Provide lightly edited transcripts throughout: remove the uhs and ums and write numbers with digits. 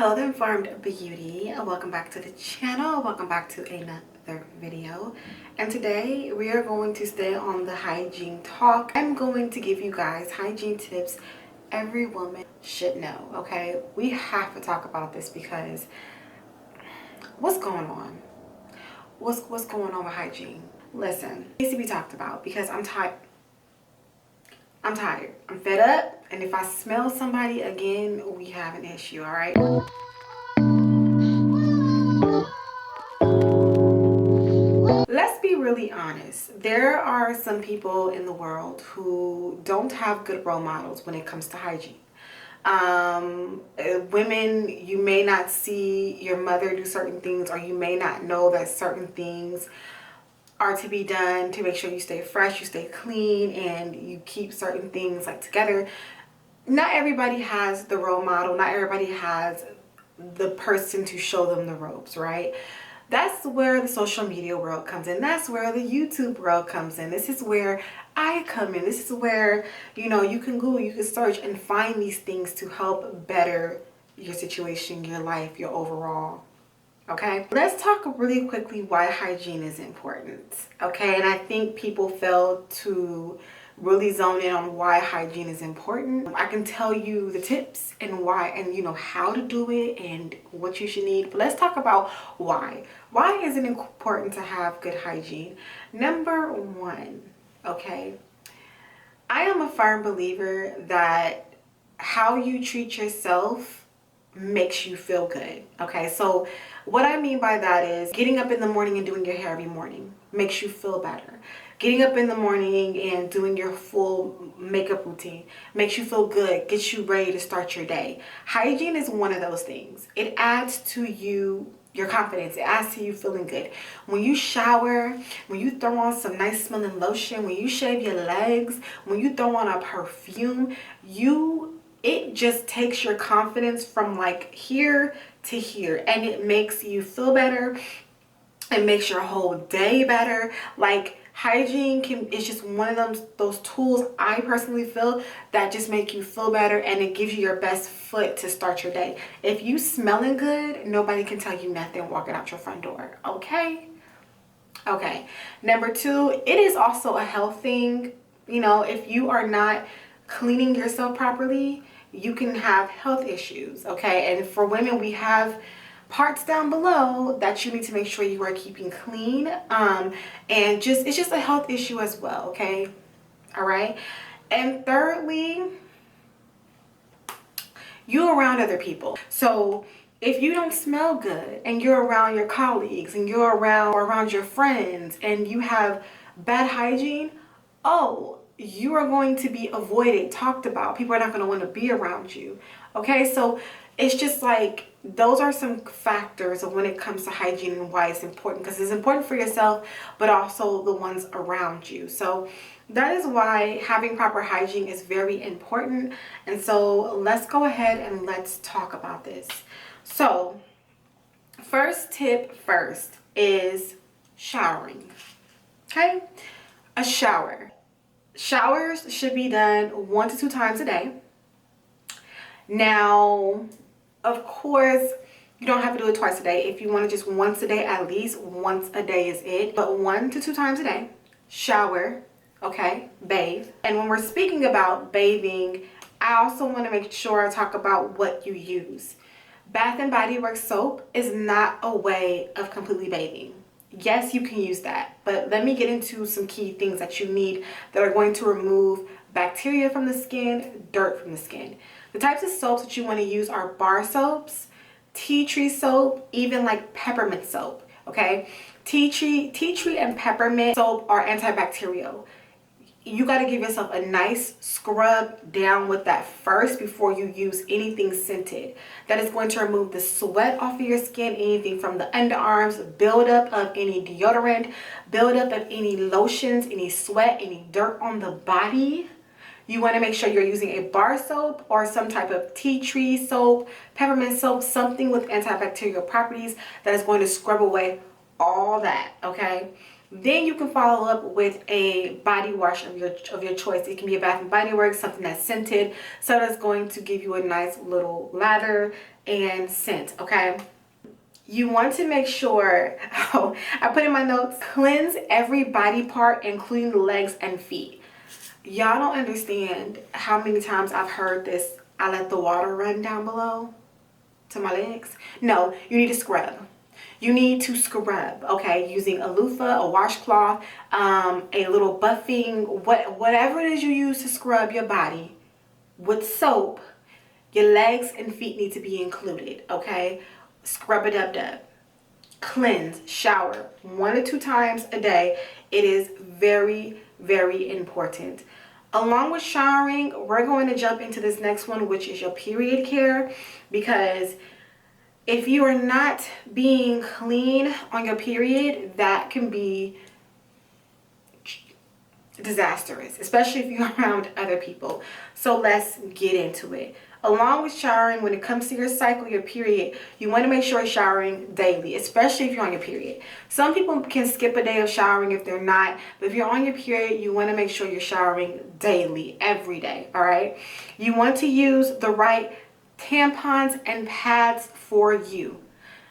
Hello, the Informed Beauty. Welcome back to the channel. Welcome back to another video. And today we are going to stay on the hygiene talk. I'm going to give you guys hygiene tips every woman should know, okay? We have to talk about this because what's going on? What's going on with hygiene? Listen, it needs to be talked about because I'm tired. I'm fed up, and if I smell somebody again, we have an issue, all right? Let's be really honest. There are some people in the world who don't have good role models when it comes to hygiene. Women, you may not see your mother do certain things, or you may not know that certain things are to be done to make sure you stay fresh, you stay clean, and you keep certain things like together. Not everybody has the role model. Not everybody has the person to show them the ropes, right? That's where the social media world comes in. That's where the YouTube world comes in. This is where I come in. This is where, you know, you can Google, you can search and find these things to help better your situation, your life, your overall. Okay, let's talk really quickly why hygiene is important. Okay, and I think people fail to really zone in on why hygiene is important. I can tell you the tips and why, and you know how to do it and what you should need, but let's talk about why. Why is it important to have good hygiene? Number one, okay, I am a firm believer that how you treat yourself makes you feel good. Okay, so what I mean by that is getting up in the morning and doing your hair every morning makes you feel better. Getting up in the morning and doing your full makeup routine makes you feel good, gets you ready to start your day. Hygiene is one of those things. It adds to your confidence. It adds to you feeling good. When you shower, when you throw on some nice smelling lotion, when you shave your legs, when you throw on a perfume, it just takes your confidence from like here to here, and it makes you feel better. It makes your whole day better. Like hygiene is just one of those tools I personally feel that just make you feel better, and it gives you your best foot to start your day. If you smelling good, nobody can tell you nothing walking out your front door. Okay. Number two, it is also a health thing. You know, if you are not cleaning yourself properly, you can have health issues. Okay, and for women, we have parts down below that you need to make sure you are keeping clean, and it's just a health issue as well. Okay, all right. And thirdly, you're around other people. So if you don't smell good and you're around your colleagues and you're around your friends and you have bad hygiene, you are going to be avoided, talked about. People are not going to want to be around you. Okay, so it's just like those are some factors of when it comes to hygiene and why it's important, because it's important for yourself but also the ones around you. So that is why having proper hygiene is very important. And so let's go ahead and let's talk about this. So first tip is showering. Okay, a shower. Showers should be done 1 to 2 times a day. Now, of course, you don't have to do it twice a day. If you want to just once a day, at least once a day is it. But 1 to 2 times a day, shower, okay, bathe. And when we're speaking about bathing, I also want to make sure I talk about what you use. Bath and Body Works soap is not a way of completely bathing. Yes, you can use that, but let me get into some key things that you need that are going to remove bacteria from the skin, dirt from the skin. The types of soaps that you want to use are bar soaps, tea tree soap, even like peppermint soap. Okay, tea tree and peppermint soap are antibacterial. You got to give yourself a nice scrub down with that first before you use anything scented. That is going to remove the sweat off of your skin, anything from the underarms, buildup of any deodorant, buildup of any lotions, any sweat, any dirt on the body. You want to make sure you're using a bar soap or some type of tea tree soap, peppermint soap, something with antibacterial properties that is going to scrub away all that. Okay. Then you can follow up with a body wash of your choice. It can be a Bath and Body Works, something that's scented, so that's going to give you a nice little lather and scent, okay? You want to make sure, oh, I put in my notes, cleanse every body part, including the legs and feet. Y'all don't understand how many times I've heard this, I let the water run down below to my legs. No, you need to scrub. You need to scrub, okay, using a loofah, a washcloth, a little buffing, whatever it is you use to scrub your body with soap. Your legs and feet need to be included, okay? Scrub it up. Cleanse, shower 1 to 2 times a day. It is very, very important. Along with showering, we're going to jump into this next one, which is your period care, because if you are not being clean on your period, that can be disastrous, especially if you're around other people. So let's get into it. Along with showering, when it comes to your cycle, your period, you want to make sure you're showering daily, especially if you're on your period. Some people can skip a day of showering if they're not, but if you're on your period, you want to make sure you're showering daily, every day, all right? You want to use the right tampons and pads for you,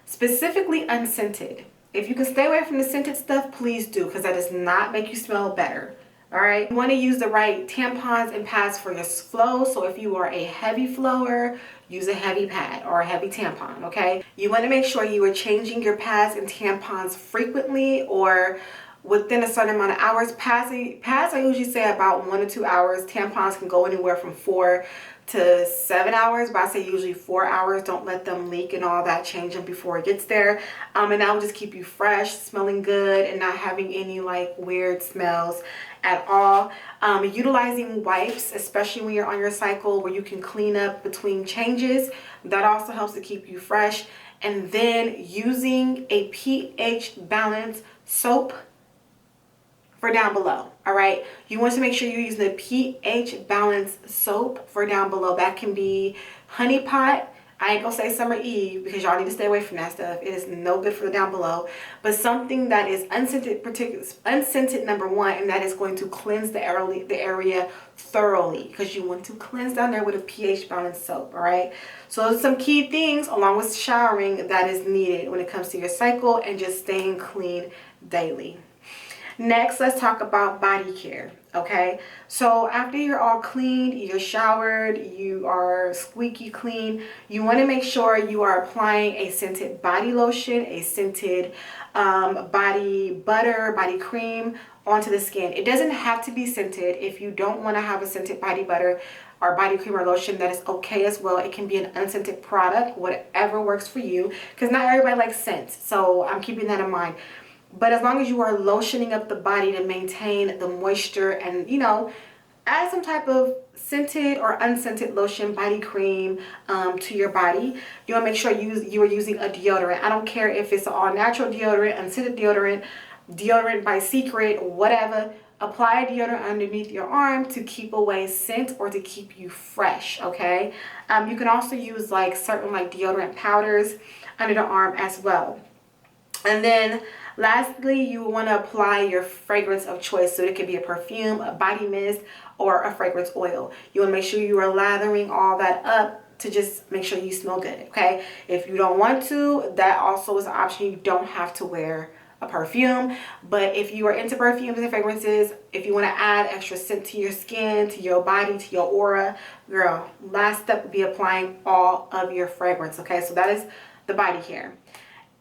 specifically unscented. If you can stay away from the scented stuff, please do, because that does not make you smell better. All right, you want to use the right tampons and pads for your flow. So if you are a heavy flower, use a heavy pad or a heavy tampon, okay? You want to make sure you are changing your pads and tampons frequently or within a certain amount of hours. Pads I usually say about 1 to 2 hours. Tampons can go anywhere from 4 to 7 hours, but I say usually 4 hours. Don't let them leak and all that. Change them before it gets there. And that will just keep you fresh, smelling good, and not having any like weird smells at all. Utilizing wipes, especially when you're on your cycle, where you can clean up between changes. That also helps to keep you fresh. And then using a pH balance soap for down below. All right, you want to make sure you're using the pH balance soap for down below. That can be Honey Pot. I ain't gonna say Summer Eve because y'all need to stay away from that stuff. It is no good for the down below. But something that is unscented, number one, and that is going to cleanse the area thoroughly, because you want to cleanse down there with a pH balanced soap. All right. So those are some key things along with showering that is needed when it comes to your cycle and just staying clean daily. Next, let's talk about body care, okay? So after you're all cleaned, you're showered, you are squeaky clean, you want to make sure you are applying a scented body lotion, a scented body butter, body cream onto the skin. It doesn't have to be scented. If you don't want to have a scented body butter or body cream or lotion, that is okay as well. It can be an unscented product, whatever works for you, because not everybody likes scents. So I'm keeping that in mind. But as long as you are lotioning up the body to maintain the moisture and, you know, add some type of scented or unscented lotion, body cream to your body. You want to make sure you are using a deodorant. I don't care if it's an all natural deodorant, unscented deodorant, deodorant by Secret, whatever. Apply a deodorant underneath your arm to keep away scent or to keep you fresh, okay? You can also use like certain like deodorant powders under the arm as well. And then lastly, you want to apply your fragrance of choice. So it could be a perfume, a body mist, or a fragrance oil. You want to make sure you are lathering all that up to just make sure you smell good, okay? If you don't want to, that also is an option. You don't have to wear a perfume. But if you are into perfumes and fragrances, if you want to add extra scent to your skin, to your body, to your aura, girl, last step would be applying all of your fragrance, okay? So that is the body care.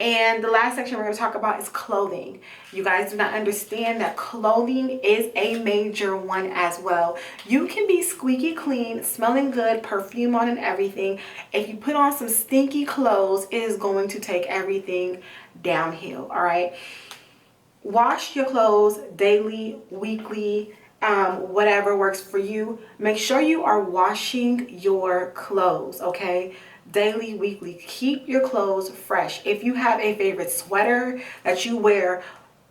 And the last section we're going to talk about is clothing. You guys do not understand that clothing is a major one as well. You can be squeaky clean, smelling good, perfume on and everything. If you put on some stinky clothes, it is going to take everything downhill, all right? Wash your clothes daily, weekly, whatever works for you. Make sure you are washing your clothes, okay? Daily, weekly. Keep your clothes fresh. If you have a favorite sweater that you wear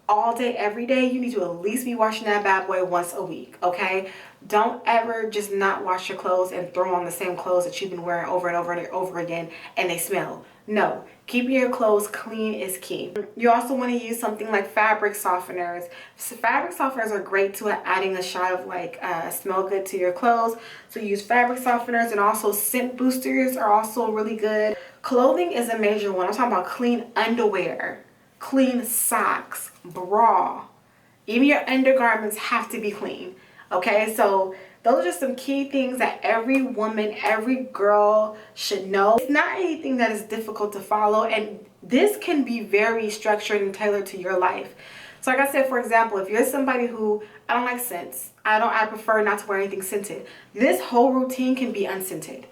all day, every day, you need to at least be washing that bad boy once a week, okay? Don't ever just not wash your clothes and throw on the same clothes that you've been wearing over and over and over again and they smell. No, keeping your clothes clean is key. You also want to use something like fabric softeners. So fabric softeners are great too at adding a shot of like smell good to your clothes. So use fabric softeners, and also scent boosters are also really good. Clothing is a major one. I'm talking about clean underwear, clean socks, bra. Even your undergarments have to be clean. Okay, so those are just some key things that every woman, every girl should know. It's not anything that is difficult to follow, and this can be very structured and tailored to your life. So like I said, for example, if you're somebody who, I don't like scents, I prefer not to wear anything scented. This whole routine can be unscented.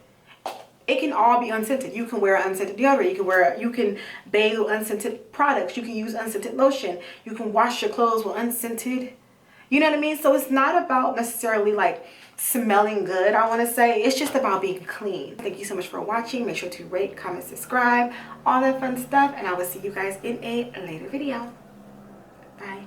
It can all be unscented. You can wear unscented deodorant. You can bathe with unscented products. You can use unscented lotion. You can wash your clothes with unscented. You know what I mean? So it's not about necessarily like smelling good, I want to say. It's just about being clean. Thank you so much for watching. Make sure to rate, comment, subscribe, all that fun stuff. And I will see you guys in a later video. Bye.